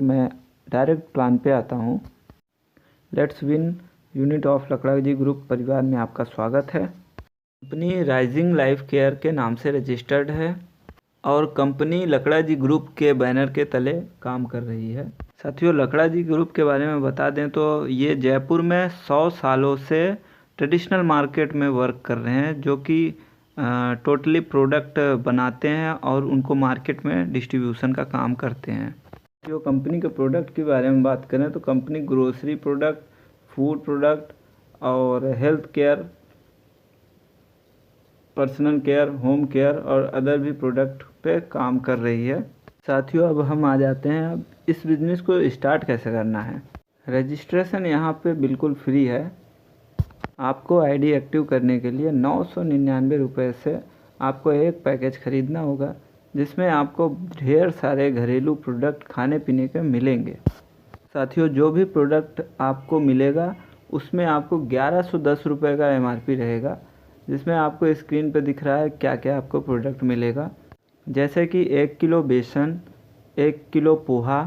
मैं direct plan पे आता हूँ। Let's win unit of Lakda ji group परिवार में आपका स्वागत है। कंपनी राइजिंग लाइफ केयर के नाम से रजिस्टर्ड है और कंपनी लकड़ा जी ग्रुप के बैनर के तले काम कर रही है। साथियों, लकड़ा जी ग्रुप के बारे में बता दें तो ये जयपुर में 100 सालों से ट्रेडिशनल मार्केट में वर्क कर रहे हैं, जो कि टोटली प्रोडक्ट बनाते हैं और उनको मार्केट में डिस्ट्रीब्यूशन का काम करते हैं। जो कंपनी के प्रोडक्ट के बारे में बात करें तो company grocery product, food product और health care, personal care, home care और अदर भी प्रोडक्ट पे काम कर रही है। साथियों, अब हम आ जाते हैं अब इस बिज़नेस को स्टार्ट कैसे करना है। रजिस्ट्रेशन यहाँ पे बिल्कुल फ्री है। आपको आईडी एक्टिव करने के लिए 999 रुपये से आपको एक पैकेज ख़रीदना होगा, जिसमें आपको ढेर सारे घरेलू प्रोडक्ट खाने पीने के मिलेंगे। साथियों, जो भी प्रोडक्ट आपको मिलेगा उसमें आपको 1110 रुपये का MRP रहेगा, जिसमें आपको स्क्रीन पर दिख रहा है क्या क्या आपको प्रोडक्ट मिलेगा। जैसे कि 1 किलो बेसन, 1 किलो पोहा,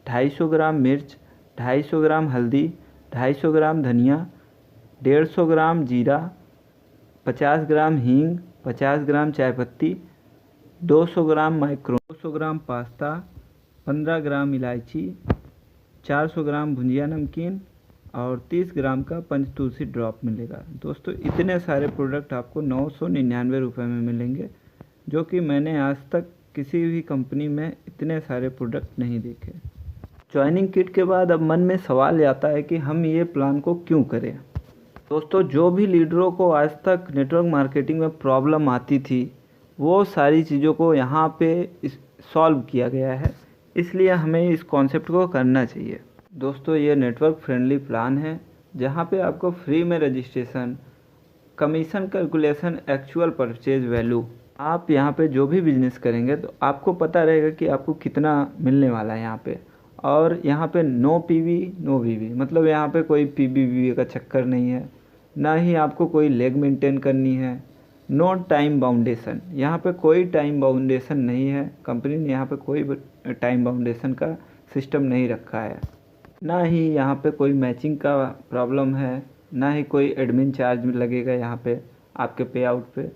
250 ग्राम मिर्च, 250 ग्राम हल्दी, 250 ग्राम धनिया, 150 ग्राम जीरा, 50 ग्राम हींग, 50 ग्राम चाय पत्ती, 200 ग्राम माइक्रो, 200 ग्राम पास्ता, 15 ग्राम इलायची, 400 ग्राम भुंजिया नमकीन और 30 ग्राम का पंचतुलसी ड्रॉप मिलेगा। दोस्तों, इतने सारे प्रोडक्ट आपको 999 रुपये में मिलेंगे, जो कि मैंने आज तक किसी भी कंपनी में इतने सारे प्रोडक्ट नहीं देखे। ज्वाइनिंग किट के बाद अब मन में सवाल आता है कि हम ये प्लान को क्यों करें। दोस्तों, जो भी लीडरों को आज तक नेटवर्क मार्केटिंग में प्रॉब्लम आती थी, वो सारी चीज़ों को यहाँ पे सॉल्व किया गया है, इसलिए हमें इस कॉन्सेप्ट को करना चाहिए। दोस्तों, ये नेटवर्क फ्रेंडली प्लान है, जहाँ पे आपको फ्री में registration, commission calculation, actual purchase value, आप यहाँ पे जो भी बिजनेस करेंगे तो आपको पता रहेगा कि आपको कितना मिलने वाला है यहाँ पे। और यहाँ पे नो PV नो VV, मतलब यहाँ पे कोई PV का चक्कर नहीं है, ना ही आपको कोई लेग मेंटेन करनी है। नो टाइम बाउंडेशन, यहाँ पे कोई टाइम बाउंडेशन नहीं है। कंपनी ने यहाँ पे कोई टाइम बाउंडेशन का सिस्टम नहीं रखा है। ना ही यहाँ पे कोई मैचिंग का प्रॉब्लम है, ना ही कोई एडमिन चार्ज लगेगा यहाँ पे आपके पे आउट पे।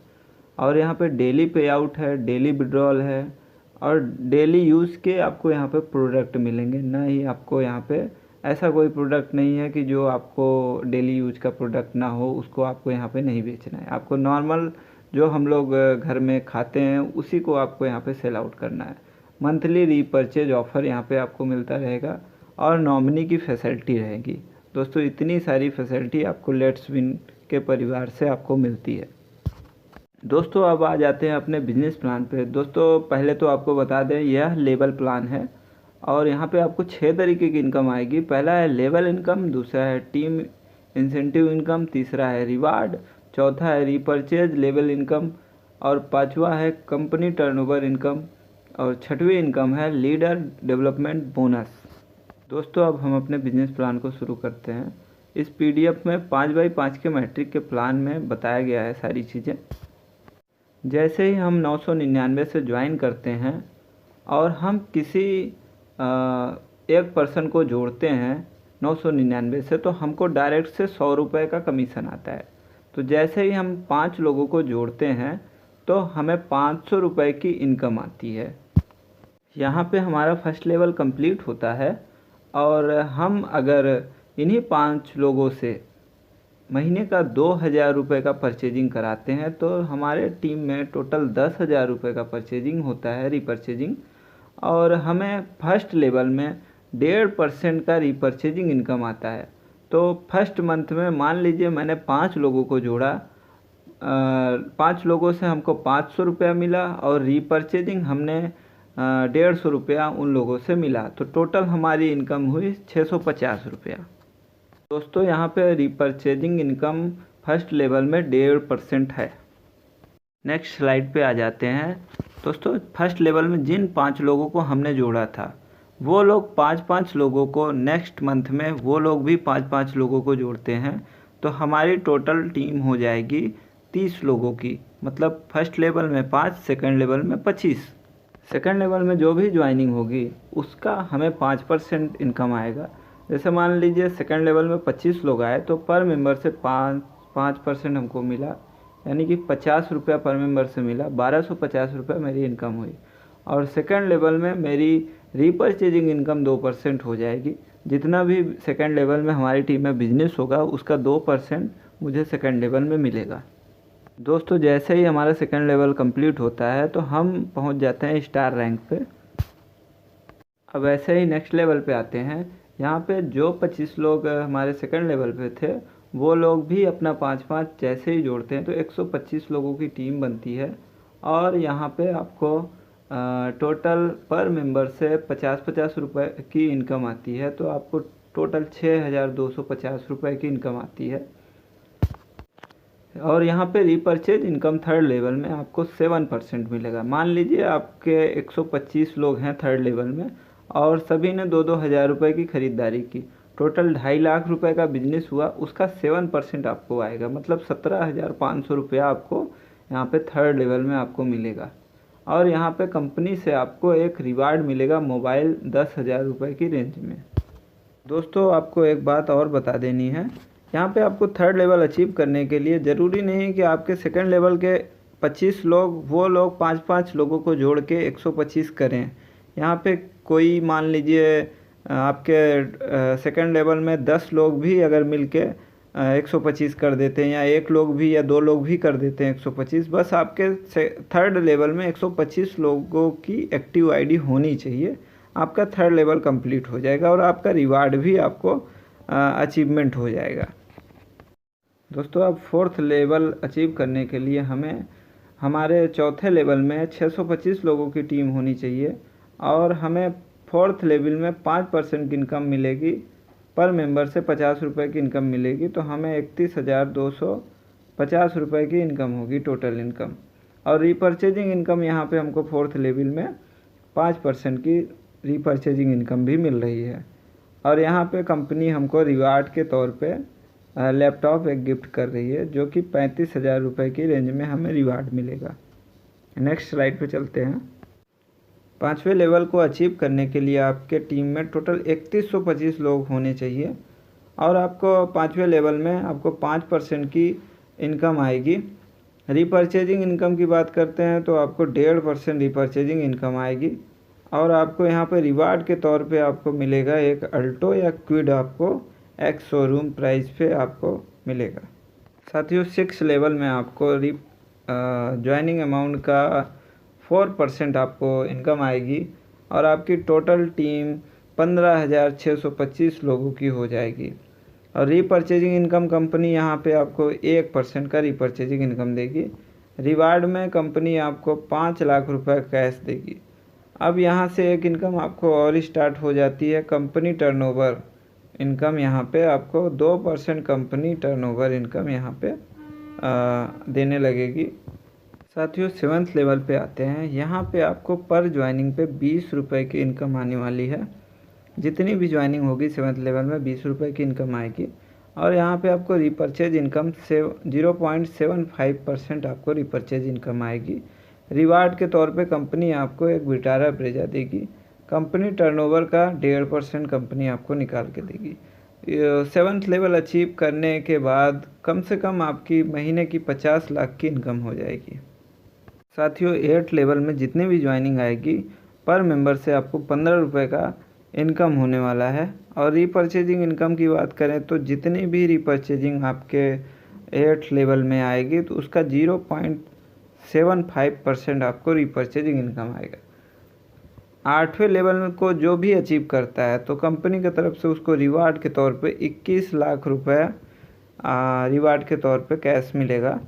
और यहाँ पे डेली पे आउट है, डेली विड्रॉल है और डेली यूज़ के आपको यहाँ पे प्रोडक्ट मिलेंगे। ना ही आपको यहाँ पे ऐसा कोई प्रोडक्ट नहीं है कि जो आपको डेली यूज का प्रोडक्ट ना हो, उसको आपको यहाँ पे नहीं बेचना है। आपको नॉर्मल जो हम लोग घर में खाते हैं उसी को आपको यहाँ पे सेल आउट करना है। मंथली रीपर्चेज ऑफ़र यहाँ पे आपको मिलता रहेगा और नॉमिनी की फैसिलिटी रहेगी। दोस्तों, इतनी सारी फैसिलिटी आपको लेट्स विन के परिवार से आपको मिलती है। दोस्तों, अब आ जाते हैं अपने बिजनेस प्लान पे। दोस्तों, पहले तो आपको बता दें यह लेवल प्लान है और यहाँ पे आपको 6 तरीके की इनकम आएगी। पहला है लेवल इनकम, दूसरा है टीम इंसेंटिव इनकम, तीसरा है रिवार्ड, चौथा है रीपर्चेज लेवल इनकम और पांचवा है कंपनी टर्नओवर इनकम और छठवीं इनकम है लीडर डेवलपमेंट बोनस। दोस्तों, अब हम अपने बिजनेस प्लान को शुरू करते हैं। इस PDF में 5x5 के मैट्रिक के प्लान में बताया गया है सारी चीज़ें। जैसे ही हम 999 से ज्वाइन करते हैं और हम किसी एक पर्सन को जोड़ते हैं 999 से, तो हमको डायरेक्ट से 100 रुपये का कमीशन आता है। तो जैसे ही हम 5 लोगों को जोड़ते हैं तो हमें 500 रुपये की इनकम आती है। यहाँ पे हमारा फर्स्ट लेवल कंप्लीट होता है और हम अगर इन्हीं 5 लोगों से महीने का 2000 रुपये का परचेजिंग कराते हैं तो हमारे टीम में टोटल 10,000 रुपये का परचेजिंग होता है, रीपर्चेजिंग। और हमें फर्स्ट लेवल में 1.5% का रीपर्चेजिंग इनकम आता है। तो फर्स्ट मंथ में मान लीजिए मैंने 5 लोगों को जोड़ा, 5 लोगों से हमको 500 रुपया मिला और रीपर्चेजिंग हमने 150 रुपया उन लोगों से मिला, तो टोटल हमारी इनकम हुई 650 रुपया। दोस्तों, यहाँ पे रीपर्चेजिंग इनकम फर्स्ट लेवल में 1.5% है। नेक्स्ट स्लाइड पे आ जाते हैं। दोस्तों, फर्स्ट लेवल में जिन 5 लोगों को हमने जोड़ा था वो लोग 5-5 लोगों को नेक्स्ट मंथ में वो लोग भी 5-5 लोगों को जोड़ते हैं, तो हमारी टोटल टीम हो जाएगी 30 लोगों की। मतलब फर्स्ट लेवल में 5, सेकंड लेवल में 25। सेकंड लेवल में जो भी ज्वाइनिंग होगी उसका हमें 5% इनकम आएगा। जैसे मान लीजिए सेकंड लेवल में 25 लोग आए तो पर मेंबर से 5% हमको मिला, यानी कि 50 रुपया पर मेंबर से मिला, 1250 रुपया मेरी इनकम हुई। और सेकंड लेवल में मेरी रीपरचेजिंग इनकम 2% हो जाएगी। जितना भी सेकंड लेवल में हमारी टीम में बिजनेस होगा उसका 2% मुझे सेकंड लेवल में मिलेगा। दोस्तों जैसे ही हमारा सेकंड लेवल कंप्लीट होता है तो हम पहुंच जाते हैं स्टार रैंक पे। अब ऐसे ही नेक्स्ट लेवल पे आते हैं। यहाँ पे जो 25 लोग हमारे सेकंड लेवल पे थे वो लोग भी अपना 5-5 जैसे ही जोड़ते हैं तो 125 लोगों की टीम बनती है। और यहाँ पे आपको टोटल पर मेंबर से 50-50 रुपये की इनकम आती है, तो आपको टोटल 6250 रुपये की इनकम आती है। और यहाँ पे रीपरचेज इनकम थर्ड लेवल में आपको 7% मिलेगा। मान लीजिए आपके 125 लोग हैं थर्ड लेवल में और सभी ने 2-2 हज़ार रुपये की ख़रीदारी की, टोटल 2.5 लाख रुपए का बिजनेस हुआ, उसका 7% आपको आएगा, मतलब 17,500 रुपया आपको यहाँ पे थर्ड लेवल में आपको मिलेगा। और यहाँ पे कंपनी से आपको एक रिवार्ड मिलेगा मोबाइल 10,000 रुपये की रेंज में। दोस्तों आपको एक बात और बता देनी है, यहाँ पे आपको थर्ड लेवल अचीव करने के लिए ज़रूरी नहीं कि आपके सेकंड लेवल के 25 लोग वो लोग 5-5 लोगों को जोड़ के 125 करें। यहाँ पे कोई मान लीजिए आपके सेकंड लेवल में 10 लोग भी अगर मिल के 125 कर देते हैं, या एक लोग भी या 2 लोग भी कर देते हैं 125, बस आपके थर्ड लेवल में 125 लोगों की एक्टिव आईडी होनी चाहिए, आपका थर्ड लेवल कंप्लीट हो जाएगा और आपका रिवार्ड भी आपको अचीवमेंट हो जाएगा। दोस्तों अब फोर्थ लेवल अचीव करने के लिए हमें हमारे चौथे लेवल में 625 लोगों की टीम होनी चाहिए और हमें फोर्थ लेवल में 5% की इनकम मिलेगी, पर मेंबर से 50 रुपये की इनकम मिलेगी, तो हमें 31,250 रुपये की इनकम होगी टोटल इनकम। और रीपरचेजिंग इनकम यहाँ पे हमको फोर्थ लेवल में 5% की रीपरचेजिंग इनकम भी मिल रही है। और यहाँ पे कंपनी हमको रिवार्ड के तौर पे लैपटॉप एक गिफ्ट कर रही है, जो कि 35,000 रुपये की रेंज में हमें रिवार्ड मिलेगा। नेक्स्ट स्लाइड पे चलते हैं। पाँचवें लेवल को अचीव करने के लिए आपके टीम में टोटल 3125 लोग होने चाहिए और आपको पाँचवें लेवल में आपको 5% की इनकम आएगी। रीपरचेजिंग इनकम की बात करते हैं तो आपको 1.5% रीपरचेजिंग इनकम आएगी और आपको यहाँ पे रिवार्ड के तौर पे आपको मिलेगा एक अल्टो या क्विड, आपको एक्स शोरूम प्राइस पे आपको मिलेगा। साथियों 6 लेवल में आपको ज्वाइनिंग अमाउंट का 4% आपको इनकम आएगी और आपकी टोटल टीम 15,625 लोगों की हो जाएगी। और रीपरचेजिंग इनकम कंपनी यहाँ पे आपको 1% का रीपरचेजिंग इनकम देगी। रिवार्ड में कंपनी आपको 5 लाख रुपए कैश देगी। अब यहाँ से एक इनकम आपको और स्टार्ट हो जाती है, कंपनी टर्नओवर इनकम। यहाँ पे आपको 2% कंपनी टर्नओवर इनकम यहाँ पे देने लगेगी। साथियों 7th लेवल पे आते हैं। यहाँ पे आपको पर ज्वाइनिंग पे 20 रुपये की इनकम आने वाली है। जितनी भी ज्वाइनिंग होगी 7th लेवल में 20 रुपये की इनकम आएगी। और यहाँ पे आपको रीपरचेज इनकम 0.75% आपको रीपरचेज इनकम आएगी। रिवार्ड के तौर पे कंपनी आपको एक विटारा ब्रेजा देगी। कंपनी टर्नओवर का 1.5% कंपनी आपको निकाल के देगी। 7th लेवल अचीव करने के बाद कम से कम आपकी महीने की 50 लाख की इनकम हो जाएगी। साथियों 8th लेवल में जितनी भी ज्वाइनिंग आएगी पर मेंबर से आपको 15 रुपये का इनकम होने वाला है। और रीपरचेजिंग इनकम की बात करें तो जितनी भी रीपरचेजिंग आपके 8th लेवल में आएगी तो उसका 0.75% आपको रीपरचेजिंग इनकम आएगा। 8वें लेवल को जो भी अचीव करता है तो कंपनी की तरफ से उसको रिवार्ड के तौर पे 21 लाख रुपए रिवार्ड के तौर पे कैश मिलेगा।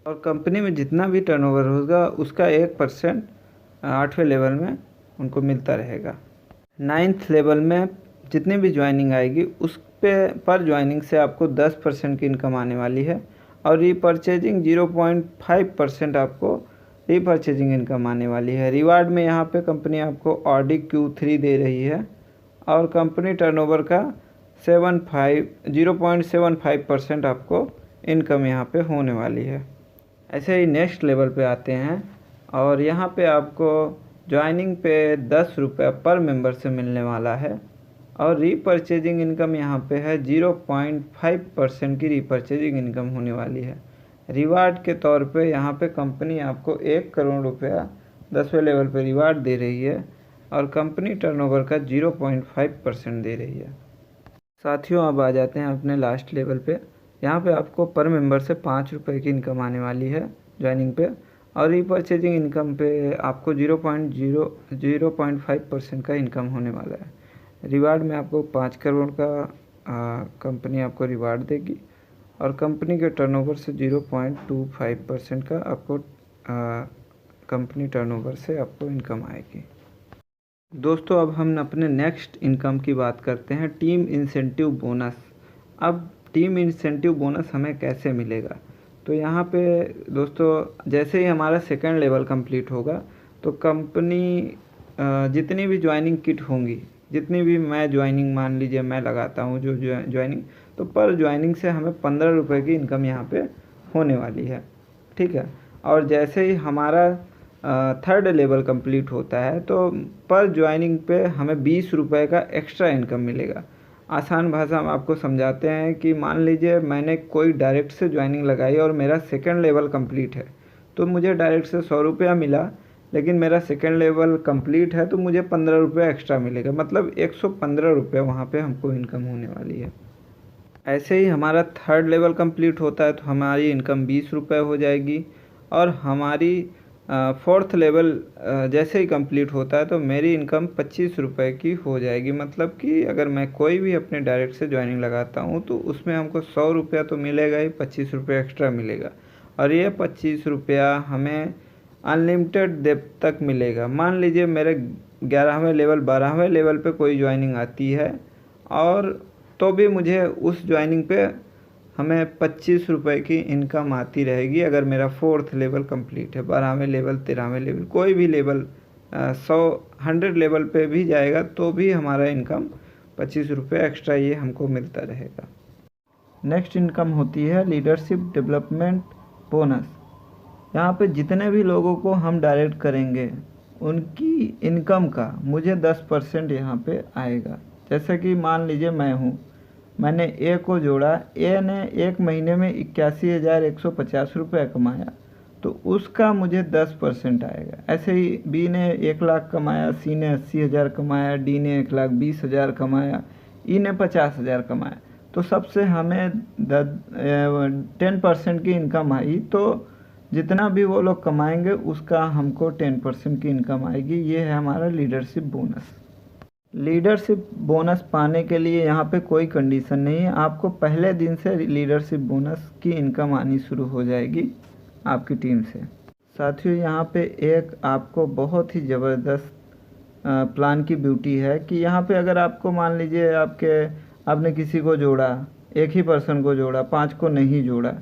और कंपनी में जितना भी टर्नओवर होगा उसका 1% 8वें लेवल में उनको मिलता रहेगा। 9th लेवल में जितनी भी ज्वाइनिंग आएगी उस पे पर ज्वाइनिंग से आपको 10% की इनकम आने वाली है। और रीपरचेजिंग 0.5% आपको रीपरचेजिंग इनकम आने वाली है। रिवार्ड में यहाँ पे कंपनी आपको ऑडी Q3 दे रही है और कंपनी टर्नओवर का 0.75% आपको इनकम यहाँ पे होने वाली है। ऐसे ही नेक्स्ट लेवल पे आते हैं और यहाँ पे आपको ज्वाइनिंग पे 10 रुपये पर मेंबर से मिलने वाला है। और रीपर्चेजिंग इनकम यहाँ पे है 0.5% की रीपर्चेजिंग इनकम होने वाली है। रिवार्ड के तौर पे यहाँ पे कंपनी आपको 1 करोड़ रुपया 10वें लेवल पे रिवार्ड दे रही है और कंपनी टर्नओवर का 0.5% दे रही है। साथियों, अब आ जाते हैं अपने लास्ट लेवल पे। यहाँ पे आपको पर मेंबर से 5 रुपये की इनकम आने वाली है ज्वाइनिंग पे, और रीपर्चेजिंग इनकम पे आपको 0.5% का इनकम होने वाला है। रिवार्ड में आपको 5 करोड़ का कंपनी आपको रिवार्ड देगी और कंपनी के टर्नओवर से 0.25% का आपको कंपनी टर्नओवर से आपको इनकम आएगी। दोस्तों, अब हम अपने नेक्स्ट इनकम की बात करते हैं, टीम इंसेंटिव बोनस। अब टीम इंसेंटिव बोनस हमें कैसे मिलेगा? तो यहाँ पे दोस्तों, जैसे ही हमारा सेकंड लेवल कंप्लीट होगा तो कंपनी जितनी भी ज्वाइनिंग किट होंगी, जितनी भी मैं ज्वाइनिंग मान लीजिए मैं लगाता हूँ जो ज्वाइनिंग, तो पर ज्वाइनिंग से हमें 15 रुपये की इनकम यहाँ पे होने वाली है। ठीक है। और जैसे ही हमारा थर्ड लेवल कंप्लीट होता है तो पर ज्वाइनिंग पे हमें 20 रुपये का एक्स्ट्रा इनकम मिलेगा। आसान भाषा में आपको समझाते हैं कि मान लीजिए मैंने कोई डायरेक्ट से ज्वाइनिंग लगाई और मेरा सेकंड लेवल कंप्लीट है, तो मुझे डायरेक्ट से 100 रुपया मिला, लेकिन मेरा सेकंड लेवल कंप्लीट है तो मुझे 15 रुपये एक्स्ट्रा मिलेगा, मतलब 115 रुपये वहाँ पे हमको इनकम होने वाली है। ऐसे ही हमारा थर्ड लेवल कंप्लीट होता है तो हमारी इनकम 20 रुपये हो जाएगी, और हमारी फोर्थ लेवल जैसे ही कंप्लीट होता है तो मेरी इनकम 25 रुपये की हो जाएगी। मतलब कि अगर मैं कोई भी अपने डायरेक्ट से ज्वाइनिंग लगाता हूँ तो उसमें हमको 100 रुपया तो मिलेगा ही, 25 रुपये एक्स्ट्रा मिलेगा, और ये 25 रुपया हमें अनलिमिटेड देर तक मिलेगा। मान लीजिए मेरे 11वें लेवल 12वें लेवल पे कोई ज्वाइनिंग आती है और तो भी मुझे उस ज्वाइनिंग पे हमें 25 रुपये की इनकम आती रहेगी। अगर मेरा फोर्थ लेवल कंप्लीट है, 12वें लेवल 13वें लेवल कोई भी लेवल 100 लेवल पे भी जाएगा तो भी हमारा इनकम 25 रुपये एक्स्ट्रा ये हमको मिलता रहेगा। नेक्स्ट इनकम होती है लीडरशिप डेवलपमेंट बोनस। यहाँ पे जितने भी लोगों को हम डायरेक्ट करेंगे उनकी इनकम का मुझे 10% यहाँ पे आएगा। जैसे कि मान लीजिए मैंने ए को जोड़ा, ए ने एक महीने में 81,150 रुपये कमाया तो उसका मुझे 10% आएगा। ऐसे ही बी ने 1 लाख कमाया, सी ने 80,000 कमाया, डी ने 1,20,000 कमाया, ई ने 50,000 कमाया, तो सबसे हमें 10% की इनकम आई। तो जितना भी वो लोग कमाएंगे उसका हमको 10% की इनकम आएगी। ये है हमारा लीडरशिप बोनस। लीडरशिप बोनस पाने के लिए यहाँ पे कोई कंडीशन नहीं है, आपको पहले दिन से लीडरशिप बोनस की इनकम आनी शुरू हो जाएगी आपकी टीम से। साथियों, यहाँ पे एक आपको बहुत ही ज़बरदस्त प्लान की ब्यूटी है कि यहाँ पे अगर आपको मान लीजिए आपने किसी को जोड़ा, एक ही पर्सन को जोड़ा, 5 को नहीं जोड़ा,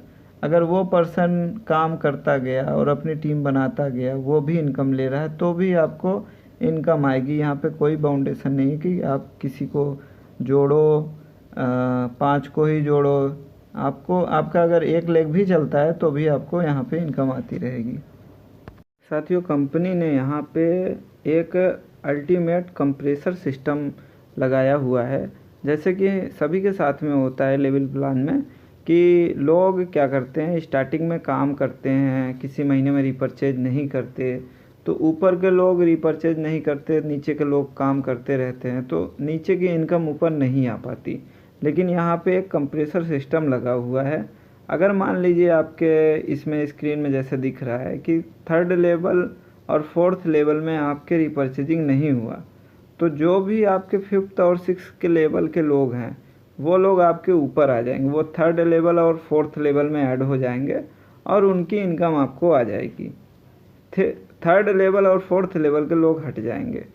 अगर वो पर्सन काम करता गया और अपनी टीम बनाता गया, वो भी इनकम ले रहा है, तो भी आपको इनकम आएगी। यहाँ पे कोई बाउंडेशन नहीं है कि आप किसी को जोड़ो, 5 को ही जोड़ो, आपका अगर एक लेग भी चलता है तो भी आपको यहाँ पे इनकम आती रहेगी। साथियों, कंपनी ने यहाँ पे एक अल्टीमेट कंप्रेसर सिस्टम लगाया हुआ है। जैसे कि सभी के साथ में होता है लेवल प्लान में कि लोग क्या करते हैं, स्टार्टिंग में काम करते हैं, किसी महीने में रिपर्चेज नहीं करते, तो ऊपर के लोग रिपर्चेज नहीं करते, नीचे के लोग काम करते रहते हैं, तो नीचे की इनकम ऊपर नहीं आ पाती। लेकिन यहाँ पे एक कंप्रेसर सिस्टम लगा हुआ है। अगर मान लीजिए आपके इसमें स्क्रीन में जैसे दिख रहा है कि थर्ड लेवल और फोर्थ लेवल में आपके रिपर्चेजिंग नहीं हुआ, तो जो भी आपके फिफ्थ और सिक्स के लेवल के लोग हैं वो लोग आपके ऊपर आ जाएंगे, वो थर्ड लेवल और फोर्थ लेवल में ऐड हो जाएंगे और उनकी इनकम आपको आ जाएगी। थर्ड लेवल और फोर्थ लेवल के लोग हट जाएंगे,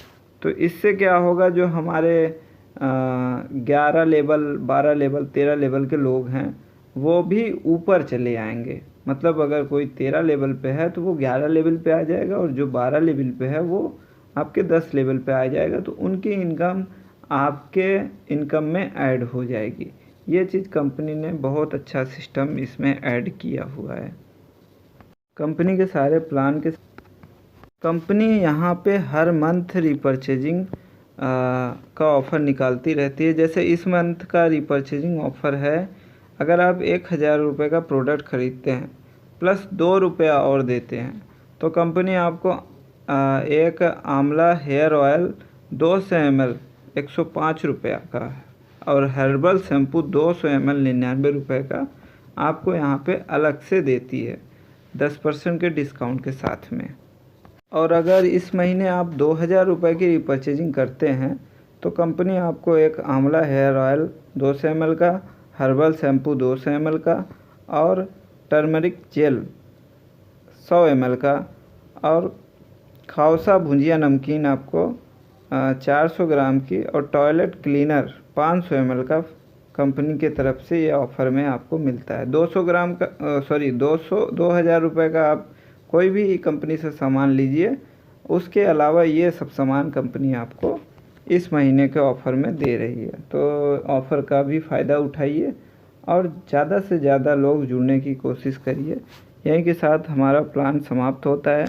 तो इससे क्या होगा, जो हमारे 11 लेवल 12 लेवल 13 लेवल के लोग हैं वो भी ऊपर चले आएंगे। मतलब अगर कोई 13 लेवल पे है तो वो 11 लेवल पे आ जाएगा, और जो 12 लेवल पे है वो आपके 10 लेवल पे आ जाएगा, तो उनकी इनकम आपके इनकम में ऐड हो जाएगी। ये चीज़ कंपनी ने बहुत अच्छा सिस्टम इसमें ऐड किया हुआ है। कंपनी के सारे प्लान के कंपनी यहाँ पे हर मंथ रिपर्चेजिंग का ऑफ़र निकालती रहती है। जैसे इस मंथ का रिपर्चेजिंग ऑफ़र है, अगर आप 1000 रुपये का प्रोडक्ट ख़रीदते हैं प्लस 2 रुपया और देते हैं तो कंपनी आपको एक आंवला हेयर ऑयल 200 ml 105 रुपया का और हर्बल शैम्पू 200 ml 99 रुपये का आपको यहाँ पे अलग से देती है 10% के डिस्काउंट के साथ में। और अगर इस महीने आप 2000 रुपये की रिपर्चेजिंग करते हैं तो कंपनी आपको एक आंवला हेयर ऑयल 200 ml का, हर्बल शैम्पू 200 ml का और टर्मरिक जेल 100 ml का और खाउसा भुजिया नमकीन आपको 400 ग्राम की और टॉयलेट क्लीनर 500 ml का कंपनी के तरफ से ये ऑफ़र में आपको मिलता है। 200 ग्राम का 2000 रुपये का आप कोई भी कंपनी से सामान लीजिए, उसके अलावा ये सब सामान कंपनी आपको इस महीने के ऑफ़र में दे रही है। तो ऑफ़र का भी फ़ायदा उठाइए और ज़्यादा से ज़्यादा लोग जुड़ने की कोशिश करिए। यहीं के साथ हमारा प्लान समाप्त होता है।